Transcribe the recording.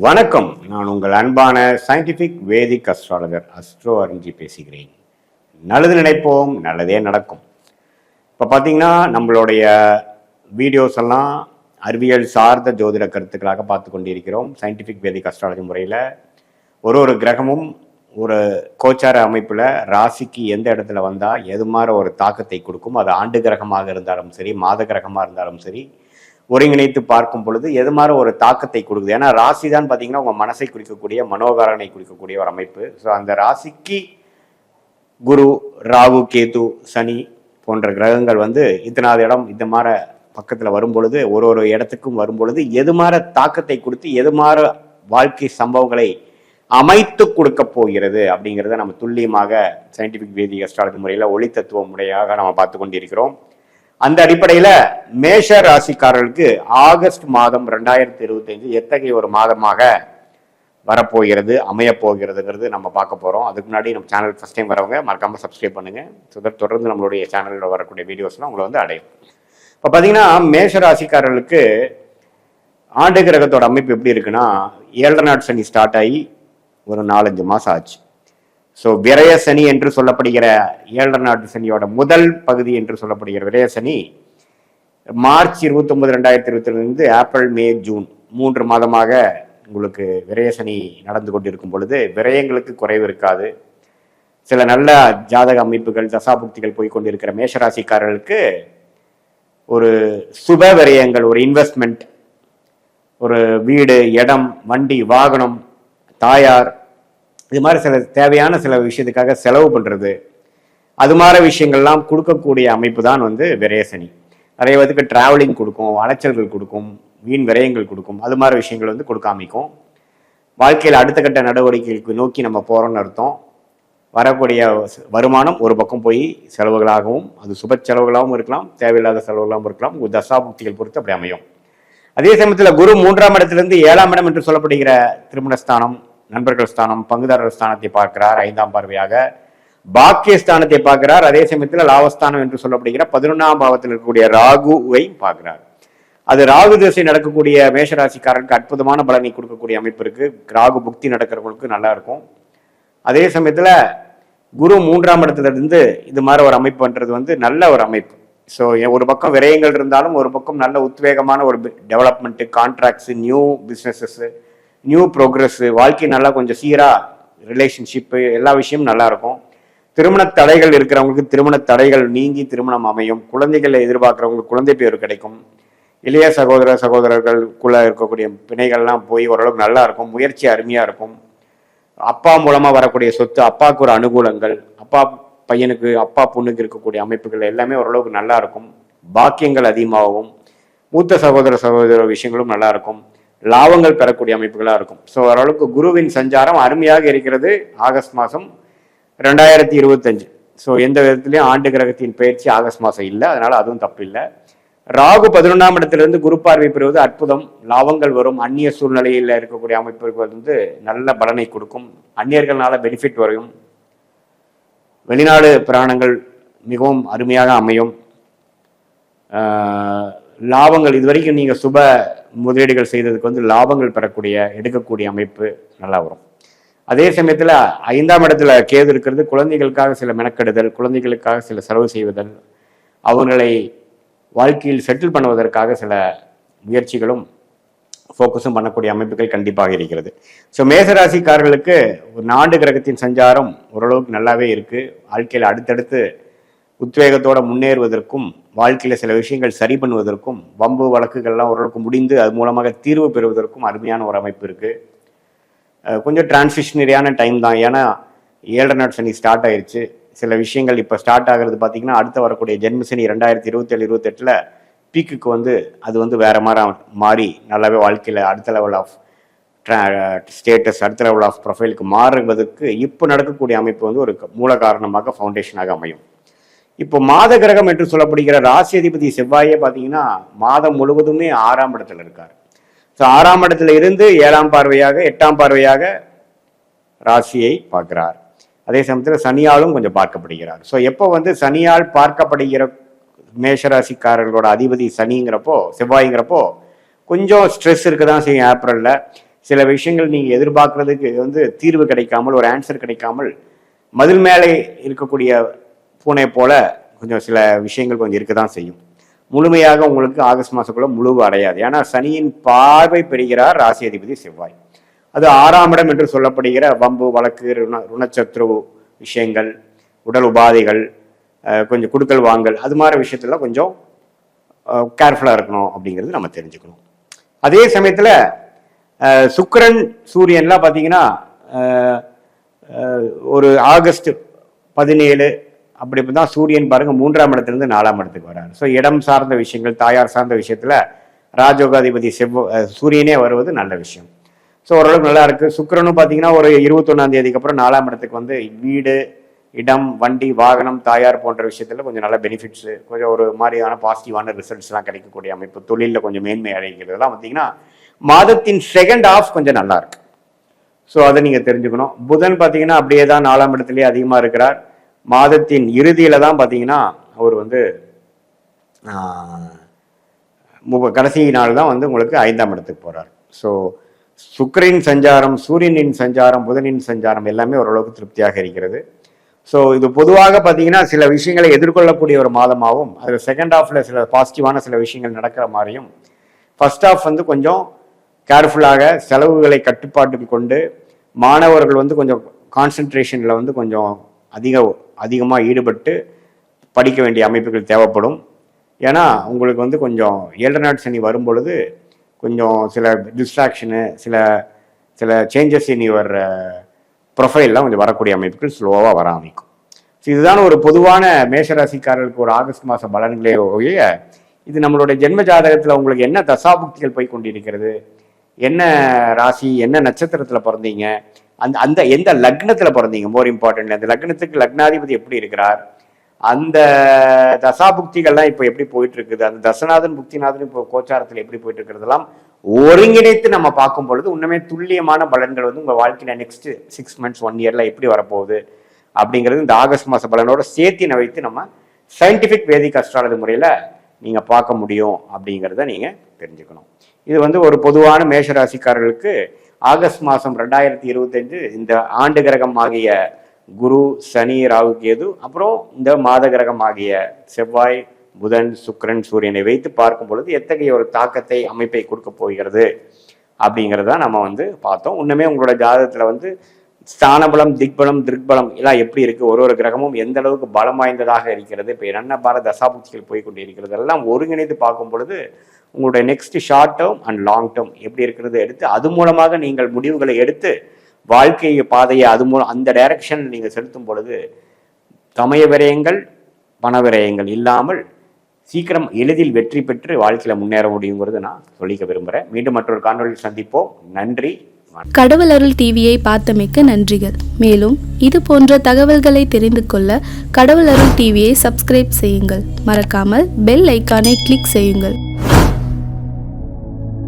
வணக்கம். நான் உங்கள் அன்பான சயின்டிஃபிக் வேதிக் அஸ்ட்ராலஜர் அஸ்ட்ரோ அறிஞ்சி பேசுகிறேன். நல்லது நினைப்போம், நல்லதே நடக்கும். இப்போ பார்த்தீங்கன்னா நம்மளுடைய வீடியோஸ் எல்லாம் அறிவியல் சார்ந்த ஜோதிட கருத்துக்களாக பார்த்து கொண்டிருக்கிறோம். சயின்டிஃபிக் வேதிக் அஸ்ட்ராலஜி முறையில் ஒரு கிரகமும் ஒரு கோச்சார அமைப்பில் ராசிக்கு எந்த இடத்துல வந்தால் எது மாதிரி ஒரு தாக்கத்தை கொடுக்கும். அது ஆண்டு கிரகமாக இருந்தாலும் சரி, மாத கிரகமாக இருந்தாலும் சரி, ஒருங்கிணைத்து பார்க்கும் பொழுது எது மாதிரி ஒரு தாக்கத்தை கொடுக்குது. ஏன்னா ராசி தான் பார்த்தீங்கன்னா உங்கள் மனசை குறிக்கக்கூடிய, மனோகாரனை குறிக்கக்கூடிய ஒரு அமைப்பு. ஸோ அந்த ராசிக்கு குரு, ராகு, கேது, சனி போன்ற கிரகங்கள் இத்தனாவது இடம் இந்த மாதிரி பக்கத்தில் வரும் பொழுது, ஒரு இடத்துக்கும் வரும் பொழுது எது மாதிரி தாக்கத்தை கொடுத்து எது மாதிரி வாழ்க்கை சம்பவங்களை அமைத்து கொடுக்க போகிறது அப்படிங்கிறத நம்ம துல்லியமாக சயின்டிஃபிக் வேதிக் அஸ்ட்ராலஜி முறையில் ஒளி தத்துவ முறையாக நம்ம பார்த்து கொண்டிருக்கிறோம். அந்த அடிப்படையில் மேஷ ராசிக்காரர்களுக்கு ஆகஸ்ட் மாதம் 2025 எத்தகைய ஒரு மாதமாக வரப்போகிறது, அமையப்போகிறதுங்கிறது நம்ம பார்க்க போகிறோம். அதுக்கு முன்னாடி நம்ம சேனல் ஃபஸ்ட் டைம் வரவங்க மறக்காமல் சப்ஸ்கிரைப் பண்ணுங்கள். ஸோ தொடர்ந்து நம்மளுடைய சேனலில் வரக்கூடிய வீடியோஸ்லாம் உங்களை அடையும். இப்போ பார்த்தீங்கன்னா மேஷ ராசிக்காரர்களுக்கு ஆண்டு கிரகத்தோட அமைப்பு எப்படி இருக்குன்னா, 7 நாட் சனி ஸ்டார்ட் ஆகி ஒரு 4-5 மாதம் ஆச்சு. ஸோ விரய சனி என்று சொல்லப்படுகிற 7 நாட்டு சனியோட முதல் பகுதி என்று சொல்லப்படுகிற விரய சனி மார்ச் 29, 2022 ஏப்ரல், மே, ஜூன் 3 மாதமாக உங்களுக்கு விரய சனி நடந்து கொண்டிருக்கும் பொழுது விரயங்களுக்கு குறைவு இருக்காது. சில நல்ல ஜாதக அமைப்புகள், தசாபுக்திகள் போய்கொண்டிருக்கிற மேஷராசிக்காரர்களுக்கு ஒரு சுப விரயங்கள், ஒரு இன்வெஸ்ட்மெண்ட், ஒரு வீடு, இடம், வண்டி, வாகனம், தாயார், இது மாதிரி தேவையான சில விஷயத்துக்காக செலவு பண்ணுறது, அது மாதிரி விஷயங்கள்லாம் கொடுக்கக்கூடிய அமைப்பு தான் விரய சனி. நிறைய பேருக்கு டிராவலிங் கொடுக்கும், அலைச்சல்கள் கொடுக்கும், வீண் விரயங்கள் கொடுக்கும். அது மாதிரி விஷயங்கள் கொடுக்க அமைக்கும். வாழ்க்கையில் அடுத்த கட்ட நடவடிக்கைகளுக்கு நோக்கி நம்ம போகிறோம்னு அர்த்தம். வரக்கூடிய வருமானம் ஒரு பக்கம் போய் செலவுகளாகவும், அது சுப செலவுகளாகவும் இருக்கலாம், தேவையில்லாத செலவுகளாகவும் இருக்கலாம். தசாபுக்திகள் பொறுத்து அப்படி அமையும். அதே சமயத்தில் குரு 3ஆம் இடத்திலிருந்து 7ஆம் இடம் என்று சொல்லப்படுகிற திருமணஸ்தானம், நண்பர்கள் ஸ்தானம், பங்குதாரர் ஸ்தானத்தை பார்க்கிறார். 5ஆம் பார்வையாக பாக்கியஸ்தானத்தை பார்க்கிறார். அதே சமயத்தில் லாபஸ்தானம் என்று சொல்லப்படுகிற 11ஆம் பாவத்தில் இருக்கக்கூடிய ராகுவை பார்க்கிறார். அது ராகு திசை நடக்கக்கூடிய மேஷராசிக்காரருக்கு அற்புதமான பலனை கொடுக்கக்கூடிய அமைப்பு இருக்கு. ராகு புக்தி நடக்கிறவங்களுக்கு நல்லா இருக்கும். அதே சமயத்துல குரு 3ஆம் இடத்துல இருந்து இது மாதிரி ஒரு அமைப்பு பண்றது நல்ல ஒரு அமைப்பு. ஸோ ஒரு பக்கம் விரயங்கள் இருந்தாலும் ஒரு பக்கம் நல்ல உத்வேகமான ஒரு development, contracts, new businesses, new progress, வாழ்க்கை நல்லா கொஞ்சம் சீராக, ரிலேஷன்ஷிப்பு, எல்லா விஷயமும் நல்லா இருக்கும். திருமண தடைகள் இருக்கிறவங்களுக்கு திருமண தடைகள் நீங்கி திருமணம் அமையும். குழந்தைகளை எதிர்பார்க்குறவங்களுக்கு குழந்தை பேர் கிடைக்கும். இளைய சகோதரர்களுக்குள்ள இருக்கக்கூடிய பிணைகள்லாம் போய் ஓரளவுக்கு நல்லா இருக்கும். முயற்சி அருமையாக இருக்கும். அப்பா மூலமாக வரக்கூடிய சொத்து, அப்பாவுக்கு ஒரு அனுகூலங்கள், அப்பா பையனுக்கு, அப்பா பொண்ணுக்கு இருக்கக்கூடிய அமைப்புகள் எல்லாமே ஓரளவுக்கு நல்லா இருக்கும். பாக்கியங்கள் அதிகமாகவும், மூத்த சகோதர விஷயங்களும் நல்லா இருக்கும். லாபங்கள் பெறக்கூடிய அமைப்புகளாக இருக்கும். ஸோ ஓரளவுக்கு குருவின் சஞ்சாரம் அருமையாக இருக்கிறது ஆகஸ்ட் மாதம் 2025. ஸோ எந்த விதத்துலையும் ஆண்டு கிரகத்தின் பயிற்சி ஆகஸ்ட் மாதம் இல்லை, அதனால அதுவும் தப்பு இல்லை. ராகு 11ஆம் இடத்திலிருந்து குரு பார்வை பெறுவது அற்புதம். லாபங்கள் வரும். அந்நிய சூழ்நிலையில் இருக்கக்கூடிய அமைப்புகள் நல்ல பலனை கொடுக்கும். அந்நியர்களால பெனிஃபிட் வரும். வெளிநாடு பிராணங்கள் மிகவும் அருமையாக அமையும். லாபங்கள், இதுவரைக்கும் நீங்கள் சுப முதலீடுகள் செய்ததுக்கு லாபங்கள் பெறக்கூடிய, எடுக்கக்கூடிய அமைப்பு நல்லா வரும். அதே சமயத்தில் 5ஆம் இடத்துல கேது இருக்கிறது. குழந்தைகளுக்காக சில மெனக்கெடுதல், குழந்தைகளுக்காக சில செலவு செய்வதல், அவங்களை வாழ்க்கையில் செட்டில் பண்ணுவதற்காக சில முயற்சிகளும் ஃபோக்கஸும் பண்ணக்கூடிய அமைப்புகள் கண்டிப்பாக இருக்கிறது. ஸோ மேசராசிக்காரர்களுக்கு ஒரு ஆண்டு கிரகத்தின் சஞ்சாரம் ஓரளவுக்கு நல்லாவே இருக்குது. வாழ்க்கையில் அடுத்தடுத்து உத்வேகத்தோட முன்னேறுவதற்கும், வாழ்க்கையில் சில விஷயங்கள் சரி பண்ணுவதற்கும், வம்பு வழக்குகள்லாம் ஓரளவுக்கு முடிந்து அது மூலமாக தீர்வு பெறுவதற்கும் அருமையான ஒரு அமைப்பு இருக்குது. கொஞ்சம் டிரான்சிஷனரியான டைம் தான். ஏன்னா 7 நாட் சனி ஸ்டார்ட் ஆயிடுச்சு. சில விஷயங்கள் இப்போ ஸ்டார்ட் ஆகிறது பார்த்தீங்கன்னா, அடுத்து வரக்கூடிய ஜென்ம சனி 2027-28 பீக்குக்கு அது வேற மாதிரி மாறி நல்லாவே வாழ்க்கையில் அடுத்த லெவல் ஆஃப் ஸ்டேட்டஸ், அடுத்த லெவல் ஆஃப் ப்ரொஃபைலுக்கு மாறுவதற்கு இப்போ நடக்கக்கூடிய அமைப்பு ஒரு மூல காரணமாக, ஃபவுண்டேஷனாக அமையும். இப்போ மாத கிரகம் என்று சொல்லப்படுகிற ராசி அதிபதி செவ்வாயே பார்த்தீங்கன்னா மாதம் முழுவதுமே 6ஆம் இடத்துல இருக்கார். ஸோ 6ஆம் இடத்துல இருந்து 7ஆம் பார்வையாக, 8ஆம் பார்வையாக ராசியை பார்க்கிறார். அதே சமயத்தில் சனியாலும் கொஞ்சம் பார்க்கப்படுகிறார். ஸோ எப்போ சனியால் பார்க்கப்படுகிற மேஷராசிக்காரர்களோட அதிபதி சனிங்கிறப்போ, செவ்வாய்ங்கிறப்போ கொஞ்சம் ஸ்ட்ரெஸ் இருக்க தான் செய்யும். ஏப்ரலில் சில விஷயங்கள் நீங்கள் எதிர்பார்க்கறதுக்கு வந்து தீர்வு கிடைக்காமல், ஒரு ஆன்சர் கிடைக்காமல், மதில் மேலே இருக்கக்கூடிய பூனை போல கொஞ்சம் சில விஷயங்கள் கொஞ்சம் இருக்க தான் செய்யும். முழுமையாக உங்களுக்கு ஆகஸ்ட் மாதக்குள்ள முழுவு அடையாது. ஏன்னா சனியின் பார்வை பெறுகிறார் ராசி அதிபதி செவ்வாய். அது 6ஆம் இடம் என்று சொல்லப்படுகிற வம்பு, வழக்கு, ருணச்சத்ரு விஷயங்கள், உடல் உபாதைகள், கொஞ்சம் குடுக்கல் வாங்கல், அது மாதிரி விஷயத்துல கொஞ்சம் கேர்ஃபுல்லாக இருக்கணும் அப்படிங்கிறது நம்ம தெரிஞ்சுக்கணும். அதே சமயத்தில் சுக்கிரன் சூரியன்லாம் பார்த்தீங்கன்னா ஒரு ஆகஸ்ட் 17 அப்படி தான் சூரியன் பாருங்க 3ஆம் இடத்துலேருந்து 4ஆம் இடத்துக்கு வராரு. ஸோ இடம் சார்ந்த விஷயங்கள், தாயார் சார்ந்த விஷயத்துல ராஜயோகாதிபதி சூரியனே வருவது நல்ல விஷயம். ஸோ ஓரளவுக்கு நல்லா இருக்கு. சுக்கிரனும் பார்த்தீங்கன்னா ஒரு 21ஆம் தேதிக்கு அப்புறம் 4ஆம் இடத்துக்கு வந்து வீடு, இடம், வண்டி, வாகனம், தாயார் போன்ற விஷயத்துல கொஞ்சம் நல்ல பெனிஃபிட்ஸு, கொஞ்சம் ஒரு மாதிரியான பாசிட்டிவான ரிசல்ட்ஸ்லாம் கிடைக்கக்கூடிய அமைப்பு, தொழிலில் கொஞ்சம் மேன்மை அடைகிறதுலாம் பார்த்தீங்கன்னா மாதத்தின் செகண்ட் ஹாஃப் கொஞ்சம் நல்லா இருக்கு. ஸோ அதை நீங்கள் தெரிஞ்சுக்கணும். புதன் பார்த்தீங்கன்னா அப்படியே தான் 4ஆம் இடத்துலேயே அதிகமாக இருக்கிறார். மாதத்தின் இறுதியில தான் பார்த்தீங்கன்னா அவர் வந்து கடைசி நாள் தான் வந்து உங்களுக்கு 5ஆம் இடத்துக்கு போகிறார். ஸோ சுக்கிரனின் சஞ்சாரம், சூரியனின் சஞ்சாரம், புதனின் சஞ்சாரம் எல்லாமே ஓரளவுக்கு திருப்தியாக இருக்கிறது. ஸோ இது பொதுவாக பார்த்தீங்கன்னா சில விஷயங்களை எதிர்கொள்ளக்கூடிய ஒரு மாதமாகவும், அதில் செகண்ட் ஹாஃபில் சில பாசிட்டிவான சில விஷயங்கள் நடக்கிற மாதிரியும், ஃபர்ஸ்ட் ஹாஃப் வந்து கொஞ்சம் கேர்ஃபுல்லாக செலவுகளை கட்டுப்பாட்டுக்கு கொண்டு மாணவர்கள் வந்து கொஞ்சம் கான்சன்ட்ரேஷனில் வந்து கொஞ்சம் அதிகமாக ஈடுபட்டு படிக்க வேண்டிய அமைப்புகள் தேவைப்படும். ஏன்னா உங்களுக்கு வந்து கொஞ்சம் 7 நாட் சனி வரும் பொழுது கொஞ்சம் சில டிஸ்ட்ராக்ஷனு, சில சில சேஞ்சஸ் இன் யுவர் ப்ரொஃபைல்லாம் கொஞ்சம் வரக்கூடிய அமைப்புகள் ஸ்லோவாக வர ஆரம்பிக்கும். ஸோ இதுதான் ஒரு பொதுவான மேஷராசிக்காரர்களுக்கு ஒரு ஆகஸ்ட் மாதம் பலன்களே ஒழிய, இது நம்மளுடைய ஜென்ம ஜாதகத்தில் உங்களுக்கு என்ன தசாபுக்திகள் போய் கொண்டிருக்கிறது, என்ன ராசி, என்ன நட்சத்திரத்தில் பிறந்தீங்க, அந்த எந்த லக்னத்தில் பிறந்தீங்க, மோர் இம்பார்ட்டன்ட் அந்த லக்னத்துக்கு லக்னாதிபதி எப்படி இருக்கிறார், அந்த தசாபுக்திகள்லாம் இப்போ எப்படி போயிட்டு இருக்குது, அந்த தசநாதன் புக்திநாதன் இப்போ கோச்சாரத்தில் எப்படி போயிட்டு இருக்கிறதெல்லாம் ஒருங்கிணைத்து நம்ம பார்க்கும் பொழுது உண்மையே துல்லியமான பலன்கள் வந்து உங்கள் வாழ்க்கையில நெக்ஸ்ட் 6 months 1 year எப்படி வரப்போகுது அப்படிங்கிறது இந்த ஆகஸ்ட் மாத பலனோட சேர்த்தினை வைத்து நம்ம சயின்டிஃபிக் வேதிக் அஸ்ட்ராலஜி முறையில் நீங்கள் பார்க்க முடியும் அப்படிங்கிறத நீங்கள் தெரிஞ்சுக்கணும். இது வந்து ஒரு பொதுவான மேஷராசிக்காரர்களுக்கு ஆகஸ்ட் மாதம் 2025 இந்த ஆண்டு கிரகம் ஆகிய குரு, சனி, ராகு, கேது, அப்புறம் இந்த மாத கிரகம் ஆகிய செவ்வாய், புதன், சுக்கிரன், சூரியனை வைத்து பார்க்கும் பொழுது எத்தகைய ஒரு தாக்கத்தை, அமைப்பை கொடுக்க போகிறது அப்படிங்கிறத நம்ம வந்து பார்த்தோம். இன்னுமே உங்களோட ஜாதகத்தில் வந்து ஸ்தானபலம், திக்பலம், திருக்பலம் எல்லாம் எப்படி இருக்கு, ஒரு கிரகமும் எந்த அளவுக்கு பலம் வாய்ந்ததாக இருக்கிறது, இப்போ என்னென்ன பார தசாபுக்திகள் போய்கொண்டு இருக்கிறது எல்லாம் ஒருங்கிணைத்து பார்க்கும் பொழுது உங்களுடைய next short term and long term எப்படி இருக்கிறது எடுத்து அது மூலமாக நீங்கள் முடிவுகளை எடுத்து வாழ்க்கை பாதையை அது மூலம் அந்த டைரக்ஷன் நீங்கள் செலுத்தும் பொழுது சமய விரயங்கள், பண விரயங்கள் இல்லாமல் சீக்கிரம் எளிதில் வெற்றி பெற்று வாழ்க்கையில முன்னேற முடியுங்கிறது நான் சொல்லிக்க விரும்புகிறேன். மீண்டும் மற்றொரு காணொலியில் சந்திப்போம். நன்றி. கடவுள் அருள் டிவியை பார்த்தமைக்கு நன்றிகள். மேலும் இது போன்ற தகவல்களை தெரிந்து கொள்ள கடவுள் அருள் டிவியை சப்ஸ்கிரைப் செய்யுங்கள். மறக்காமல் பெல் ஐக்கானை கிளிக் செய்யுங்கள்.